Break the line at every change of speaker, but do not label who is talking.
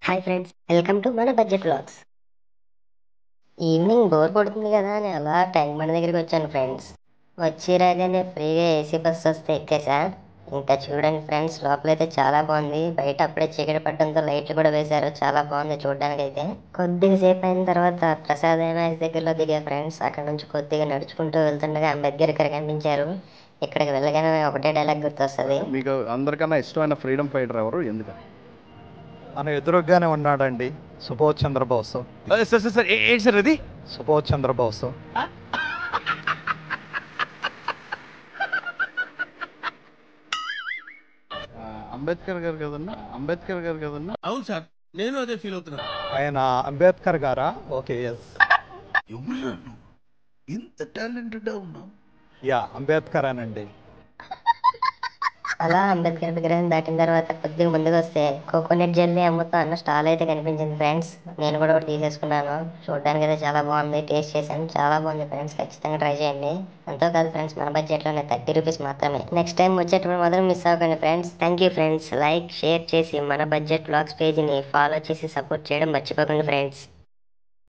Hi friends, welcome to మన budget vlogs. Evening bore కొడుతుంది కదా అని అలా ట్యాంక్ బండ్ దగ్గరికి వచ్చాను ఫ్రెండ్స్. వచ్చి రాగానే ఫ్రీగా ఏసీ బస్ వస్తే ఎక్కేసా. ఇంకా చూడండి ఫ్రెండ్స్, లోపలైతే చాలా బాగుంది. బయట అప్పుడే చీకటి పట్టడంతో లైట్లు కూడా వేశారు. చాలా బాగుంది చూడడానికి అయితే. కొద్దిగా సేపు అయిన తర్వాత ప్రసాద్ ఐమాక్స్ దగ్గరలో దిగా ఫ్రెండ్స్. అక్కడ నుంచి కొద్దిగా నడుచుకుంటూ వెళ్తుండగా అంబేద్కర్ ఇక్కడ కనిపించారు. ఇక్కడికి వెళ్ళగానే ఒకటే డైలాగ్ గుర్తొస్తుంది.
మీకు అందరికన్నా ఇష్టమైన ఫ్రీడమ్ ఫైటర్ ఎవరు, ఎందుకని?
మన ఎదురుగానే ఉన్నాడండి, సుభాష్ చంద్రబోస్.
సార్ ఏంటి సార్ అది?
సుభాష్ చంద్రబోస్.
అంబేద్కర్ గారు కదన్నా.
అవును సార్, నేను అదే ఫీల్ అవుతున్నా.
ఆయన అంబేద్కర్ గారా? Okay, yes.
ఎవరు ఇంత టాలెంటెడ్ ఉన్నావు?
యా, అంబేద్కర్ అనండి.
అలా అంబేద్కర్ విగ్రహం దాటిన తర్వాత కొద్దిగా ముందుకు వస్తే కోకోనట్ జెల్లీ అమ్ముతా అన్న స్టాల్ అయితే కనిపించింది ఫ్రెండ్స్. నేను కూడా ఒకటి తీసేసుకున్నాను. చూడడానికి అయితే చాలా బాగుంది. టేస్ట్ చేశాను, చాలా బాగుంది ఫ్రెండ్స్. ఖచ్చితంగా ట్రై చేయండి. ఎంతో కాదు ఫ్రెండ్స్, మన బడ్జెట్లోనే 30 రూపీస్ మాత్రమే. నెక్స్ట్ టైం వచ్చేటప్పుడు మాత్రం మిస్ అవ్వకండి friends. Thank you friends. Like, share చేసి మన బడ్జెట్ వ్లాగ్స్ పేజీని ఫాలో చేసి సపోర్ట్ చేయడం మర్చిపోకండి ఫ్రెండ్స్.